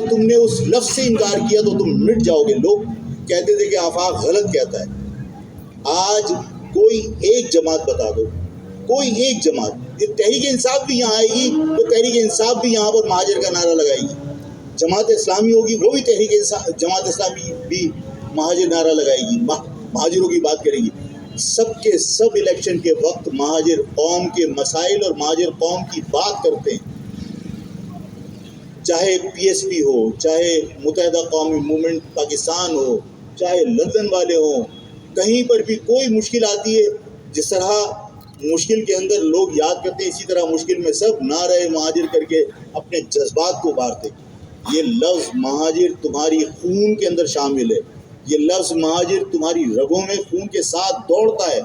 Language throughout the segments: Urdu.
اگر تم نے اس لفظ سے انکار کیا تو تم مٹ جاؤ گے. لوگ کہتے تھے کہ آفاق غلط کہتا ہے. آج کوئی ایک جماعت بتا دو, کوئی ایک جماعت, یہ تحریک انصاف بھی یہاں آئے گی تو تحریک انصاف بھی یہاں پر مہاجر کا نعرہ لگائے گی. جماعت اسلامی ہوگی وہ بھی جماعت اسلامی بھی مہاجر نعرہ لگائے گی, مہاجروں کی بات کرے گی. سب کے سب الیکشن کے وقت مہاجر قوم کے مسائل اور مہاجر قوم کی بات کرتے ہیں. چاہے پی ایس پی ہو, چاہے متحدہ قومی موومنٹ پاکستان ہو, چاہے لندن والے ہوں, کہیں پر بھی کوئی مشکل آتی ہے, جس طرح مشکل کے اندر لوگ یاد کرتے ہیں, اسی طرح مشکل میں سب نعرہ مہاجر کر کے اپنے جذبات کو ابھارتے. یہ لفظ مہاجر تمہاری خون کے اندر شامل ہے. یہ لفظ مہاجر تمہاری رگوں میں خون کے ساتھ دوڑتا ہے.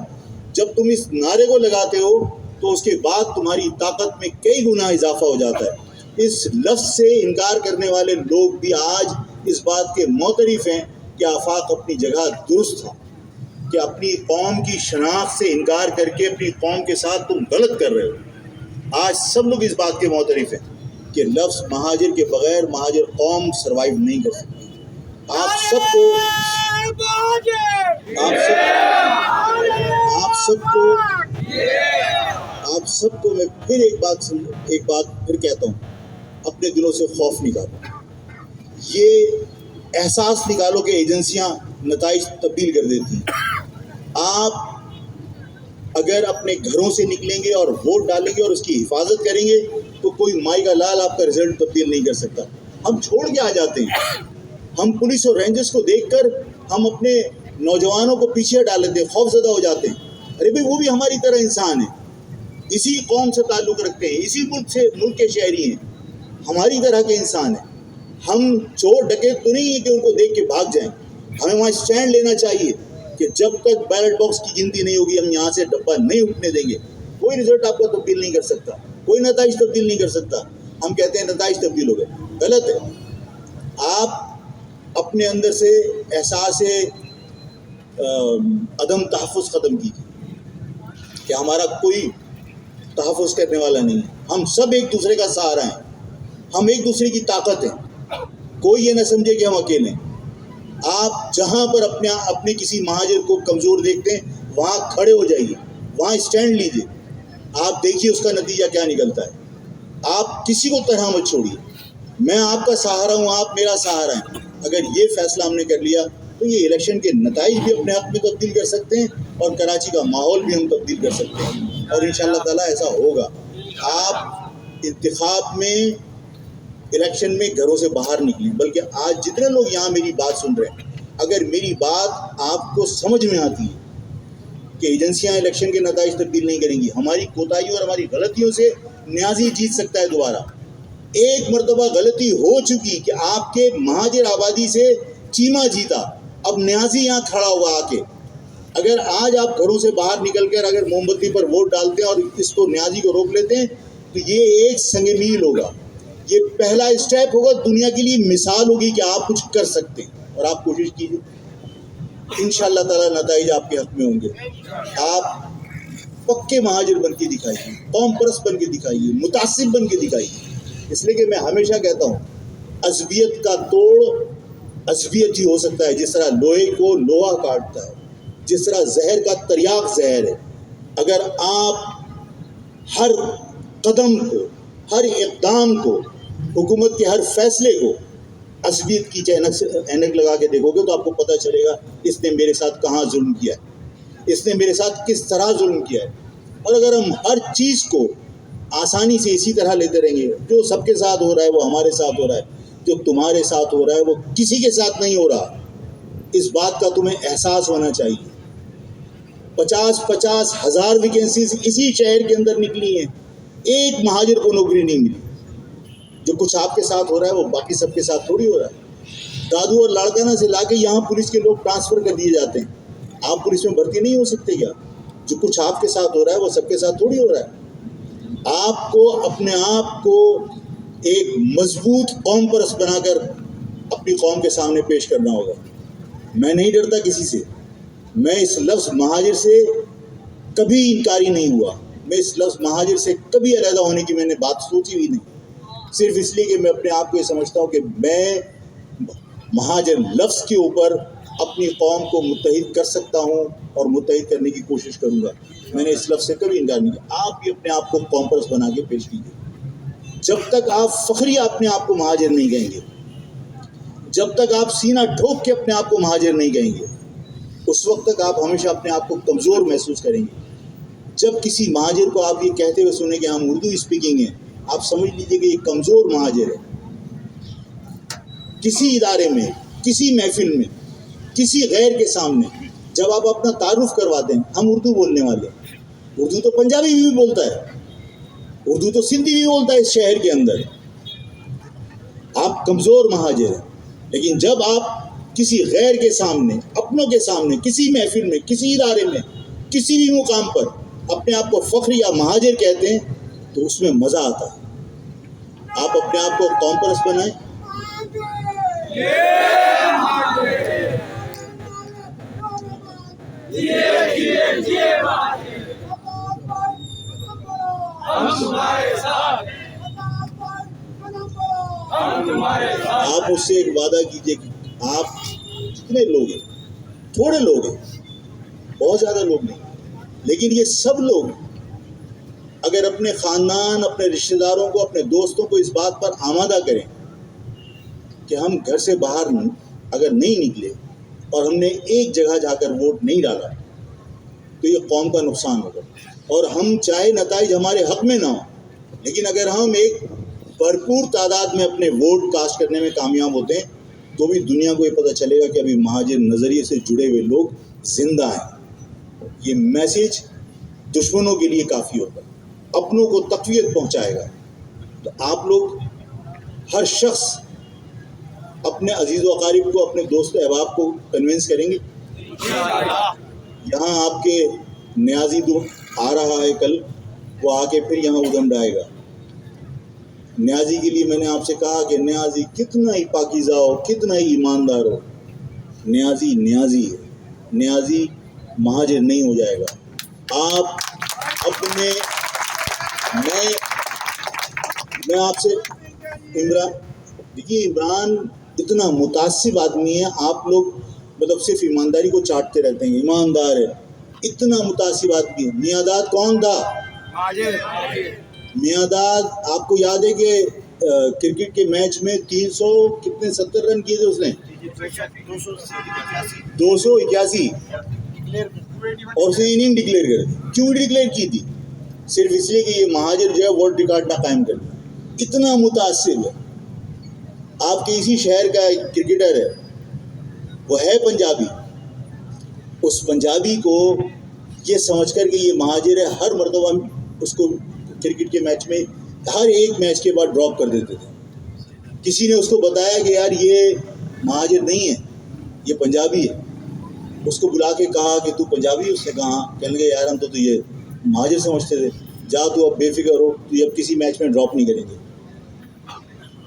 جب تم اس نعرے کو لگاتے ہو تو اس کے بعد تمہاری طاقت میں کئی گنا اضافہ ہو جاتا ہے. اس لفظ سے انکار کرنے والے لوگ بھی آج اس بات کے معترف ہیں کہ آفاق اپنی جگہ درست تھا, کہ اپنی قوم کی شناخت سے انکار کر کے اپنی قوم کے ساتھ تم غلط کر رہے ہو. آج سب لوگ اس بات کے معترف ہیں کہ لفظ مہاجر کے بغیر مہاجر قوم سروائیو نہیں کر سکتی. آپ سب کو میں پھر ایک بات پھر کہتا ہوں, اپنے دلوں سے خوف نکالو. یہ احساس نکالو کہ ایجنسیاں نتائج تبدیل کر دیتی ہیں. آپ اگر اپنے گھروں سے نکلیں گے اور ووٹ ڈالیں گے اور اس کی حفاظت کریں گے تو کوئی مائی کا لال آپ کا رزلٹ تبدیل نہیں کر سکتا. ہم چھوڑ کے آ جاتے ہیں. ہم پولیس اور رینجرز کو دیکھ کر ہم اپنے نوجوانوں کو پیچھے ڈال لیتے ہیں, خوف زدہ ہو جاتے ہیں. ارے بھائی وہ بھی ہماری طرح انسان ہیں, اسی قوم سے تعلق رکھتے ہیں, اسی ملک کے شہری ہیں, ہماری طرح کے انسان ہیں. ہم چور ڈکیت تو نہیں ہیں کہ ان کو دیکھ کے بھاگ جائیں. ہمیں وہاں اسٹینڈ لینا چاہیے کہ جب تک بیلٹ باکس کی گنتی نہیں ہوگی ہم یہاں سے ڈبہ نہیں اٹھنے دیں گے. کوئی رزلٹ آپ کا تبدیل نہیں کر سکتا, کوئی نتائج تبدیل نہیں کر سکتا. ہم کہتے ہیں نتائج تبدیل ہو گئے, غلط ہے. آپ اپنے اندر سے احساس عدم تحفظ ختم کیجیے کہ ہمارا کوئی تحفظ کرنے والا نہیں ہے. ہم سب ایک دوسرے کا سہارا ہیں, ہم ایک دوسرے کی طاقت ہیں. کوئی یہ نہ سمجھے کہ ہم اکیلے ہیں. آپ جہاں پر اپنے کسی مہاجر کو کمزور دیکھتے ہیں وہاں کھڑے ہو جائیے, وہاں اسٹینڈ لیجیے. آپ دیکھیے اس کا نتیجہ کیا نکلتا ہے. آپ کسی کو طرح مت چھوڑیے. میں آپ کا سہارا ہوں, آپ میرا سہارا ہیں. اگر یہ فیصلہ ہم نے کر لیا تو یہ الیکشن کے نتائج بھی اپنے حق میں تبدیل کر سکتے ہیں اور کراچی کا ماحول بھی ہم تبدیل کر سکتے ہیں, اور انشاءاللہ تعالیٰ ایسا ہوگا. آپ انتخاب میں, الیکشن میں گھروں سے باہر نکلیں. بلکہ آج جتنے لوگ یہاں میری بات سن رہے ہیں, اگر میری بات آپ کو سمجھ میں آتی ہے کہ ایجنسیاں الیکشن کے نتائج تبدیل نہیں کریں گی, ہماری کوتاہیوں اور ہماری غلطیوں سے نیازی جیت سکتا ہے دوبارہ. ایک مرتبہ غلطی ہو چکی کہ آپ کے مہاجر آبادی سے چیمہ جیتا, اب نیازی یہاں کھڑا ہوا آ کے. اگر آج آپ گھروں سے باہر نکل کر اگر موم بتی پر ووٹ ڈالتے ہیں اور اس کو نیازی کو روک لیتے ہیں تو یہ ایک سنگ میل ہوگا, یہ پہلا اسٹیپ ہوگا, دنیا کے لیے مثال ہوگی کہ آپ کچھ کر سکتے ہیں. اور آپ کوشش کیجیے, انشاءاللہ تعالیٰ نتائج آپ کے حق میں ہوں گے. آپ پکے مہاجر بن کے دکھائیے, قوم پرست بن کے دکھائیے, متعصب بن کے دکھائیے. اس لیے کہ میں ہمیشہ کہتا ہوں عصبیت کا توڑ عصبیت ہی ہو سکتا ہے, جس طرح لوہے کو لوہا کاٹتا ہے, جس طرح زہر کا تریاق زہر ہے. اگر آپ ہر قدم کو, ہر اقدام کو, حکومت کے ہر فیصلے کو عصبیت کی اینک لگا کے دیکھو گے تو آپ کو پتہ چلے گا اس نے میرے ساتھ کہاں ظلم کیا ہے, اس نے میرے ساتھ کس طرح ظلم کیا ہے. اور اگر ہم ہر چیز کو آسانی سے اسی طرح لیتے رہیں گے, جو سب کے ساتھ ہو رہا ہے وہ ہمارے ساتھ ہو رہا ہے, جو تمہارے ساتھ ہو رہا ہے وہ کسی کے ساتھ نہیں ہو رہا. اس بات کا تمہیں احساس ہونا چاہیے. 50 ہزار ویکینسیز اسی شہر کے اندر نکلی ہیں, ایک مہاجر کو نوکری نہیں ملی. جو کچھ آپ کے ساتھ ہو رہا ہے وہ باقی سب کے ساتھ تھوڑی ہو رہا ہے. دادو اور لاڑکانہ سے لا کے یہاں پولیس کے لوگ ٹرانسفر کر دیے جاتے ہیں. آپ پولیس میں بھرتی نہیں ہو سکتے کیا؟ جو کچھ آپ کے ساتھ ہو رہا ہے وہ سب کے ساتھ تھوڑی ہو رہا ہے. آپ کو اپنے آپ کو ایک مضبوط قوم پرست بنا کر اپنی قوم کے سامنے پیش کرنا ہوگا. میں نہیں ڈرتا کسی سے. میں اس لفظ مہاجر سے کبھی انکاری نہیں ہوا. میں اس لفظ مہاجر سے کبھی علیحدہ ہونے کی میں نے بات سوچی بھی نہیں. صرف اس لیے کہ میں اپنے آپ کو یہ سمجھتا ہوں کہ میں مہاجر لفظ کے اوپر اپنی قوم کو متحد کر سکتا ہوں اور متحد کرنے کی کوشش کروں گا. میں نے اس لفظ سے کبھی انکار نہیں کیا. آپ بھی اپنے آپ کو کمپرس بنا کے پیش کیجیے. جب تک آپ فخری اپنے آپ کو مہاجر نہیں کہیں گے، جب تک آپ سینہ ٹھوک کے اپنے آپ کو مہاجر نہیں کہیں گے، اس وقت تک آپ ہمیشہ اپنے آپ کو کمزور محسوس کریں گے. جب کسی مہاجر کو آپ یہ کہتے ہوئے سنیں کہ ہم اردو اسپیکنگ ہیں، آپ سمجھ لیجئے کہ یہ کمزور مہاجر ہے. کسی ادارے میں، کسی محفل میں، کسی غیر کے سامنے جب آپ اپنا تعارف کرواتے ہیں، ہم اردو بولنے والے ہیں. اردو تو پنجابی بھی بولتا ہے، اردو تو سندھی بھی بولتا ہے اس شہر کے اندر. آپ کمزور مہاجر ہیں. لیکن جب آپ کسی غیر کے سامنے، اپنوں کے سامنے، کسی محفل میں، کسی ادارے میں، کسی بھی مقام پر اپنے آپ کو فخر یا مہاجر کہتے ہیں تو اس میں مزہ آتا ہے. آپ اپنے آپ کو کمپرس بنائیں. آپ اس سے ایک وعدہ کیجئے کہ آپ جتنے لوگ ہیں، تھوڑے لوگ ہیں، بہت زیادہ لوگ نہیں، لیکن یہ سب لوگ اگر اپنے خاندان، اپنے رشتہ داروں کو، اپنے دوستوں کو اس بات پر آمادہ کریں کہ ہم گھر سے باہر اگر نہیں نکلے اور ہم نے ایک جگہ جا کر ووٹ نہیں ڈالا تو یہ قوم کا نقصان ہوگا. اور ہم چاہے نتائج ہمارے حق میں نہ ہوں، لیکن اگر ہم ایک بھرپور تعداد میں اپنے ووٹ کاسٹ کرنے میں کامیاب ہوتے ہیں تو بھی دنیا کو یہ پتہ چلے گا کہ ابھی مہاجر نظریے سے جڑے ہوئے لوگ زندہ ہیں. یہ میسیج دشمنوں کے لیے کافی ہوگا، اپنوں کو تقویت پہنچائے گا. تو آپ لوگ ہر شخص اپنے عزیز و اقارب کو، اپنے دوست احباب کو کنونس کریں گے. یہاں آپ کے نیازی آ رہا ہے کل، وہ آ کے پھر یہاں ادھم ڈائے گا. نیازی کے لیے میں نے آپ سے کہا کہ نیازی کتنا ہی پاکیزہ ہو، کتنا ہی ایماندار ہو، نیازی نیازی ہے. نیازی مہاجر نہیں ہو جائے گا. آپ اپنے میں آپ سے دیکھیے عمران اتنا متعصب آدمی ہے. آپ لوگ مطلب صرف ایمانداری کو چاٹتے رہتے ہیں، ایماندار ہے، اتنا متعصب آدمی ہے. میاں کون تھا؟ میاں آپ کو یاد ہے کہ کرکٹ کے میچ میں 370 رن کیے تھے اس نے، 281، اور اس نے اننگ ڈکلیئر کر دی. کیوں ڈکلیئر کی تھی؟ صرف اس لیے کہ یہ مہاجر جو ہے ورلڈ ریکارڈ نہ قائم کر دیا. اتنا متاثر ہے. آپ کے اسی شہر کا ایک کرکٹر ہے، وہ ہے پنجابی. اس پنجابی کو یہ سمجھ کر کہ یہ مہاجر ہے، ہر مرتبہ اس کو کرکٹ کے میچ میں ہر ایک میچ کے بعد ڈراپ کر دیتے تھے. کسی نے اس کو بتایا کہ یار یہ مہاجر نہیں ہے، یہ پنجابی ہے. اس کو بلا کے کہا کہ تو پنجابی؟ اس نے کہا. کہنے لگے یار ہم تو یہ مہاجر سمجھتے تھے. جا تو اب بے فکر ہو، تو اب کسی میچ میں ڈراپ نہیں کریں گے.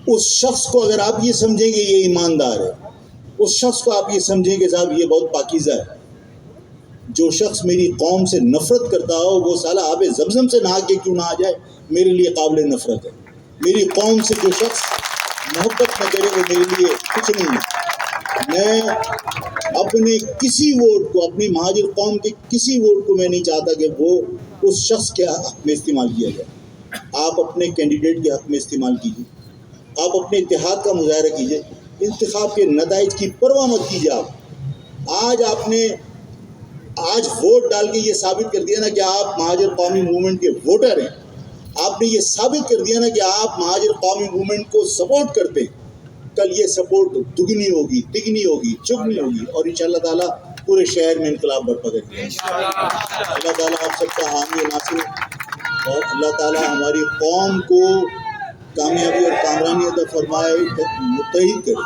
اس شخص کو اگر آپ یہ سمجھیں کہ یہ ایماندار ہے، اس شخص کو آپ یہ سمجھیں کہ صاحب یہ بہت پاکیزہ ہے. جو شخص میری قوم سے نفرت کرتا ہو وہ سالہ آب زمزم سے نہا کے کیوں نہ آ جائے، میرے لیے قابل نفرت ہے. میری قوم سے جو شخص محبت نہ کرے وہ میرے لیے کچھ نہیں ہے. میں اپنے کسی ووٹ کو، اپنی مہاجر قوم کے کسی ووٹ کو میں نہیں چاہتا کہ وہ اس شخص کے حق میں استعمال کیا جائے. آپ اپنے کینڈیڈیٹ کے حق میں استعمال کیجیے. آپ اپنے اتحاد کا مظاہرہ کیجیے. انتخاب کے نتائج کی پرواہ مت کیجیے. آپ نے آج ووٹ ڈال کے یہ ثابت کر دیا نا کہ آپ مہاجر قومی موومنٹ کے ووٹر ہیں. آپ نے یہ ثابت کر دیا نا کہ آپ مہاجر قومی موومنٹ کو سپورٹ کرتے ہیں. کل یہ سپورٹ دگنی ہوگی، تگنی ہوگی، چگنی ہوگی، اور انشاءاللہ تعالیٰ پورے شہر میں انقلاب برپا کریں گے. اللہ تعالیٰ آپ سب کا حامی و ناصر، اور اللہ تعالیٰ ہماری قوم کو کامیابی اور کامرانی عطا فرمائے، متحد کرے.